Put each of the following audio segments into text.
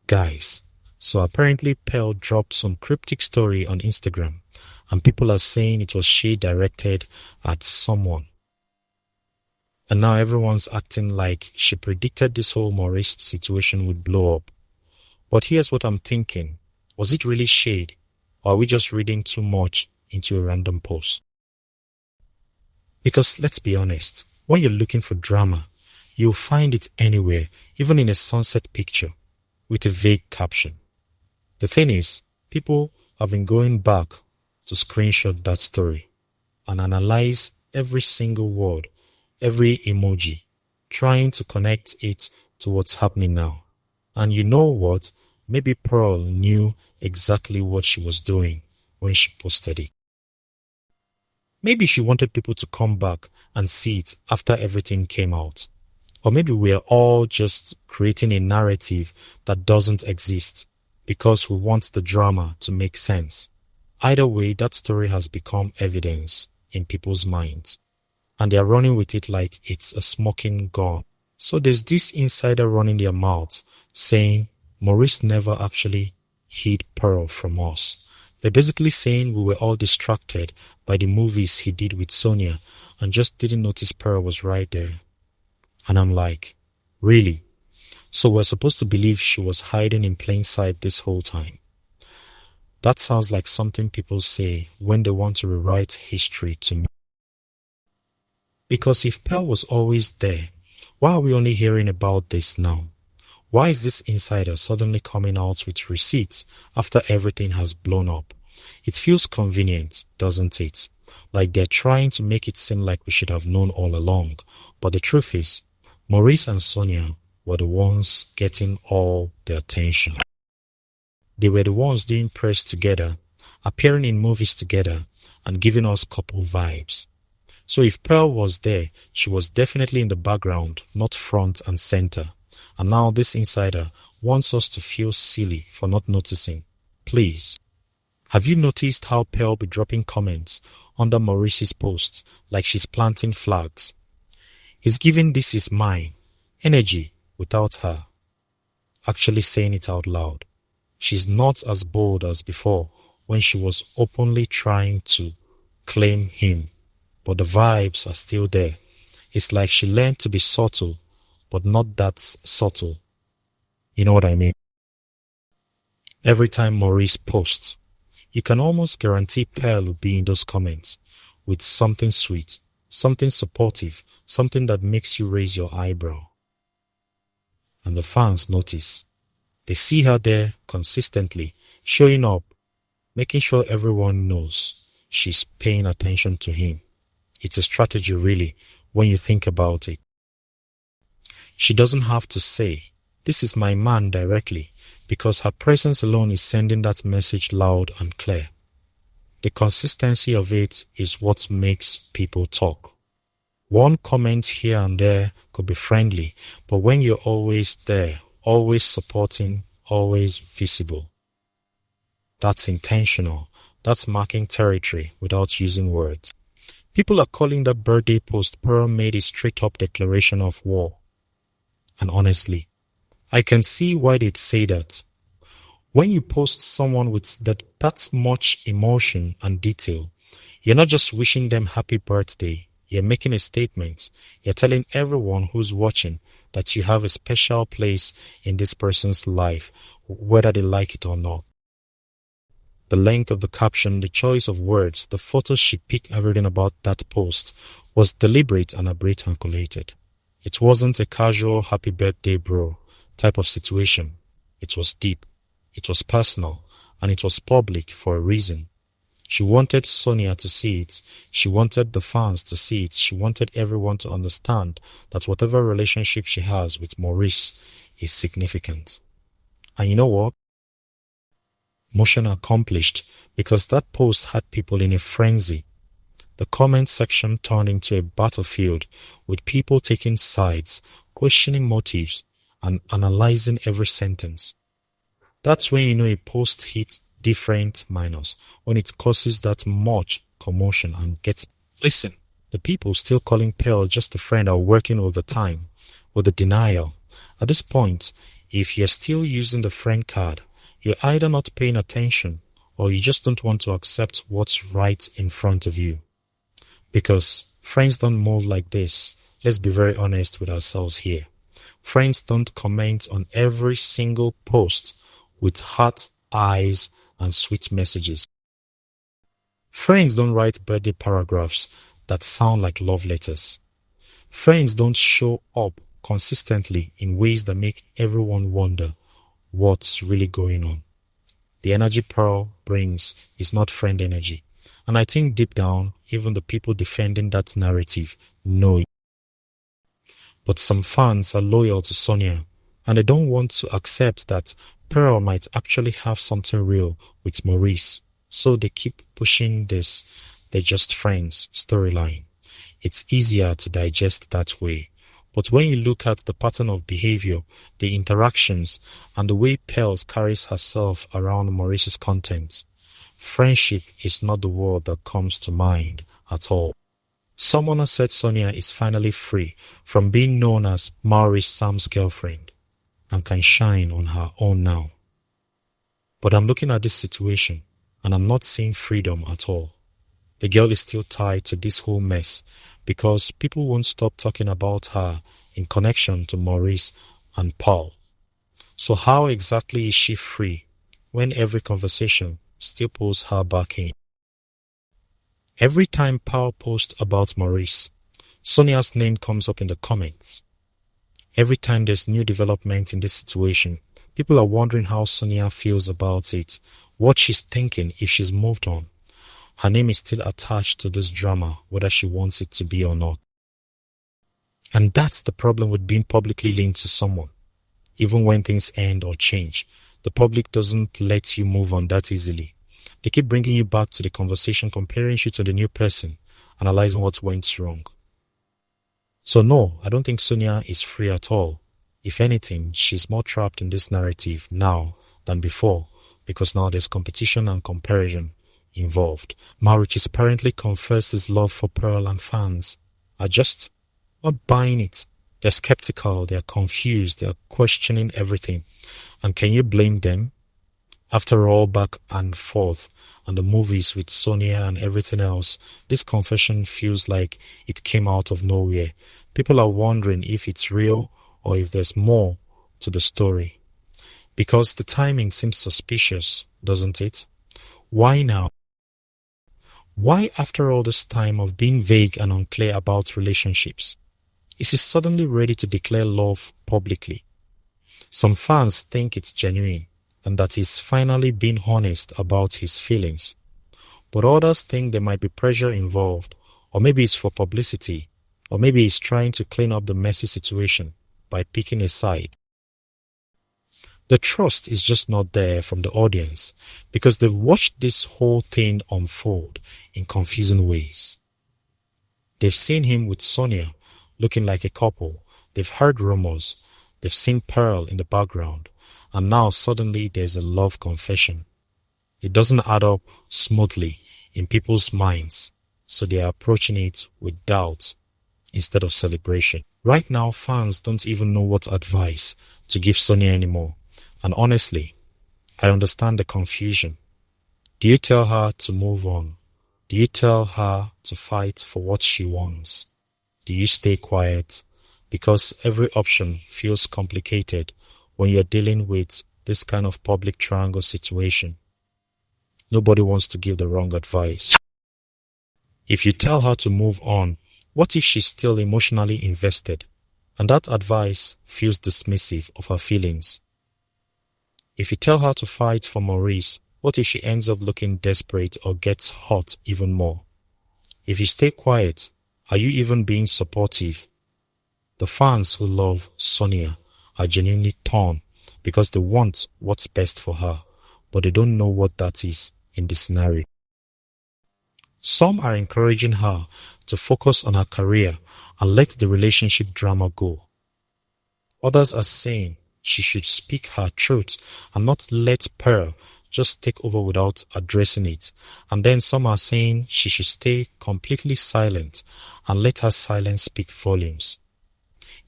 Guys, so apparently Pearl dropped some cryptic story on Instagram, and people are saying it was she directed at someone. And now everyone's acting like she predicted this whole Maurice situation would blow up. But here's what I'm thinking. Was it really shade? Or are we just reading too much into a random post? Because let's be honest, when you're looking for drama, you'll find it anywhere, even in a sunset picture, with a vague caption. The thing is, people have been going back to screenshot that story and analyze every single word, every emoji, trying to connect it to what's happening now. And you know what? Maybe Pearl knew exactly what she was doing when she posted it. Maybe she wanted people to come back and see it after everything came out. Or maybe we're all just creating a narrative that doesn't exist because we want the drama to make sense. Either way, that story has become evidence in people's minds, and they're running with it like it's a smoking gun. So there's this insider running their mouth saying Maurice never actually hid Pearl from us. They're basically saying we were all distracted by the movies he did with Sonia and just didn't notice Pearl was right there. And I'm like, really? So we're supposed to believe she was hiding in plain sight this whole time? That sounds like something people say when they want to rewrite history to me. Because if Pearl was always there, why are we only hearing about this now? Why is this insider suddenly coming out with receipts after everything has blown up? It feels convenient, doesn't it? Like they're trying to make it seem like we should have known all along. But the truth is, Maurice and Sonia were the ones getting all the attention. They were the ones doing press together, appearing in movies together, and giving us couple vibes. So if Pearl was there, she was definitely in the background, not front and center. And now this insider wants us to feel silly for not noticing. Please. Have you noticed how Pearl be dropping comments under Maurice's posts like she's planting flags? He's giving "this is mine" energy without her actually saying it out loud. She's not as bold as before when she was openly trying to claim him, but the vibes are still there. It's like she learned to be subtle, but not that subtle. You know what I mean? Every time Maurice posts, you can almost guarantee Pearl will be in those comments with something sweet, something supportive, something that makes you raise your eyebrow. And the fans notice. They see her there consistently, showing up, making sure everyone knows she's paying attention to him. It's a strategy really, when you think about it. She doesn't have to say, "This is my man" directly, because her presence alone is sending that message loud and clear. The consistency of it is what makes people talk. One comment here and there could be friendly, but when you're always there, always supporting, always visible, that's intentional. That's marking territory without using words. People are calling that birthday post Pearl made a straight-up declaration of war. And honestly, I can see why they'd say that. When you post someone with that much emotion and detail, you're not just wishing them happy birthday. You're making a statement. You're telling everyone who's watching that you have a special place in this person's life, whether they like it or not. The length of the caption, the choice of words, the photos she picked, everything about that post was deliberate and calculated. It wasn't a casual happy birthday bro type of situation. It was deep, it was personal, and it was public for a reason. She wanted Sonia to see it. She wanted the fans to see it. She wanted everyone to understand that whatever relationship she has with Maurice is significant. And you know what? Mission accomplished, because that post had people in a frenzy. The comment section turned into a battlefield with people taking sides, questioning motives, and analyzing every sentence. That's when you know a post hits different minors, when it causes that much commotion and gets... Listen, the people still calling Pearl just a friend are working overtime with the denial. At this point, If you're still using the friend card, you're either not paying attention or you just don't want to accept what's right in front of you. Because friends don't move like this. Let's be very honest with ourselves here. Friends don't comment on every single post with heart, eyes, and sweet messages. Friends don't write birthday paragraphs that sound like love letters. Friends don't show up consistently in ways that make everyone wonder what's really going on. The energy Pearl brings is not friend energy. And I think deep down, even the people defending that narrative know it. But some fans are loyal to Sonia, and they don't want to accept that Pearl might actually have something real with Maurice. So they keep pushing this "they're just friends" storyline. It's easier to digest that way. But when you look at the pattern of behavior, the interactions, and the way Pearl carries herself around Maurice's content, friendship is not the word that comes to mind at all. Someone has said Sonia is finally free from being known as Maurice Sam's girlfriend and can shine on her own now. But I'm looking at this situation and I'm not seeing freedom at all. The girl is still tied to this whole mess because people won't stop talking about her in connection to Maurice and Paul. So how exactly is she free when every conversation still pulls her back in? Every time Paul posts about Maurice, Sonia's name comes up in the comments. Every time there's new development in this situation, people are wondering how Sonia feels about it, what she's thinking if she's moved on. Her name is still attached to this drama, whether she wants it to be or not. And that's the problem with being publicly linked to someone. Even when things end or change, the public doesn't let you move on that easily. They keep bringing you back to the conversation, comparing you to the new person, analyzing what went wrong. So no, I don't think Sonia is free at all. If anything, she's more trapped in this narrative now than before, because now there's competition and comparison involved. Maurice has apparently confessed his love for Pearl, and fans are just not buying it. They're skeptical, they're confused, they're questioning everything. And can you blame them? After all, back and forth and the movies with Sonia and everything else, this confession feels like it came out of nowhere. People are wondering if it's real or if there's more to the story. Because the timing seems suspicious, doesn't it? Why now? Why, after all this time of being vague and unclear about relationships, is he suddenly ready to declare love publicly? Some fans think it's genuine and that he's finally being honest about his feelings. But others think there might be pressure involved, or maybe it's for publicity, or maybe he's trying to clean up the messy situation by picking a side. The trust is just not there from the audience because they've watched this whole thing unfold in confusing ways. They've seen him with Sonia looking like a couple. They've heard rumors. They've seen Pearl in the background. And now suddenly there's a love confession. It doesn't add up smoothly in people's minds, so they are approaching it with doubt instead of celebration. Right now, fans don't even know what advice to give Sonia anymore. And honestly, I understand the confusion. Do you tell her to move on? Do you tell her to fight for what she wants? Do you stay quiet? Because every option feels complicated when you're dealing with this kind of public triangle situation. Nobody wants to give the wrong advice. If you tell her to move on, what if she's still emotionally invested? And that advice feels dismissive of her feelings. If you tell her to fight for Maurice, what if she ends up looking desperate or gets hurt even more? If you stay quiet, are you even being supportive? The fans who love Sonia are genuinely torn because they want what's best for her, but they don't know what that is in this scenario. Some are encouraging her to focus on her career and let the relationship drama go. Others are saying she should speak her truth and not let Pearl just take over without addressing it. And then some are saying she should stay completely silent and let her silence speak volumes.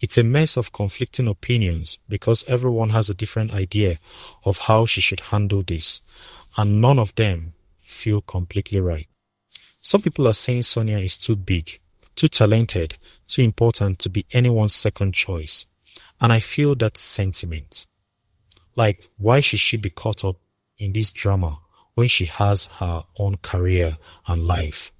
It's a mess of conflicting opinions because everyone has a different idea of how she should handle this, and none of them feel completely right. Some people are saying Sonia is too big, too talented, too important to be anyone's second choice. And I feel that sentiment. Like, why should she be caught up in this drama when she has her own career and life?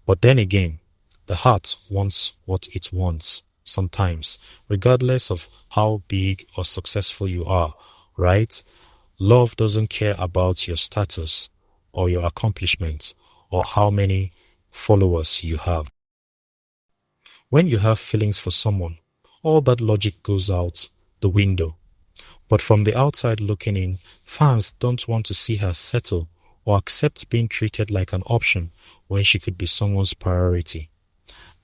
But then again, the heart wants what it wants sometimes, regardless of how big or successful you are, right? Love doesn't care about your status or your accomplishments or how many followers you have. When you have feelings for someone, all that logic goes out the window. But from the outside looking in, fans don't want to see her settle or accept being treated like an option when she could be someone's priority.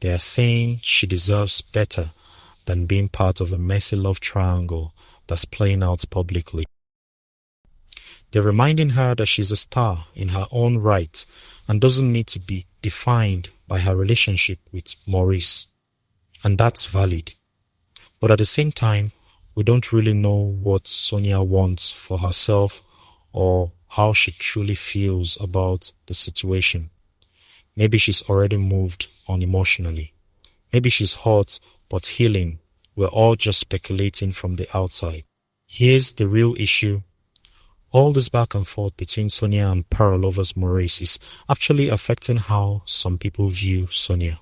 They are saying she deserves better than being part of a messy love triangle that's playing out publicly. They're reminding her that she's a star in her own right and doesn't need to be defined by her relationship with Maurice. And that's valid. But at the same time, we don't really know what Sonia wants for herself or how she truly feels about the situation. Maybe she's already moved on emotionally. Maybe she's hurt but healing. We're all just speculating from the outside. Here's the real issue. All this back and forth between Sonia and Pearl over Maurice is actually affecting how some people view Sonia.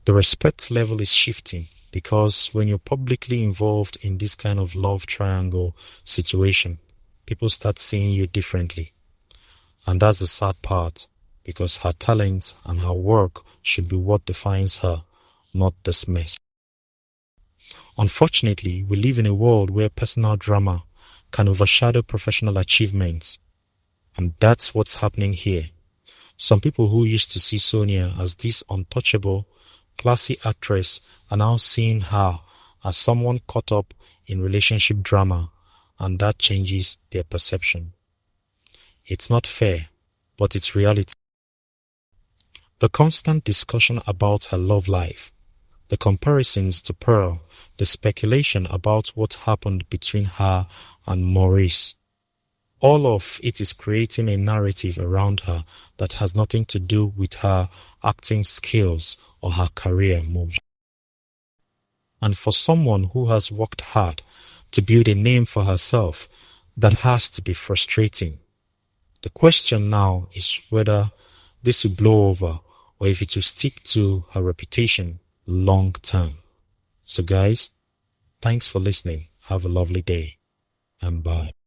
The respect level is shifting because when you're publicly involved in this kind of love triangle situation, people start seeing you differently. And that's the sad part, because her talent and her work should be what defines her, not this mess. Unfortunately, we live in a world where personal drama can overshadow professional achievements. And that's what's happening here. Some people who used to see Sonia as this untouchable, classy actress are now seeing her as someone caught up in relationship drama, and that changes their perception. It's not fair, but it's reality. The constant discussion about her love life, the comparisons to Pearl, the speculation about what happened between her and Maurice, all of it is creating a narrative around her that has nothing to do with her acting skills or her career move. And for someone who has worked hard to build a name for herself, that has to be frustrating. The question now is whether this will blow over or if it will stick to her reputation long term. So guys, thanks for listening. Have a lovely day and bye.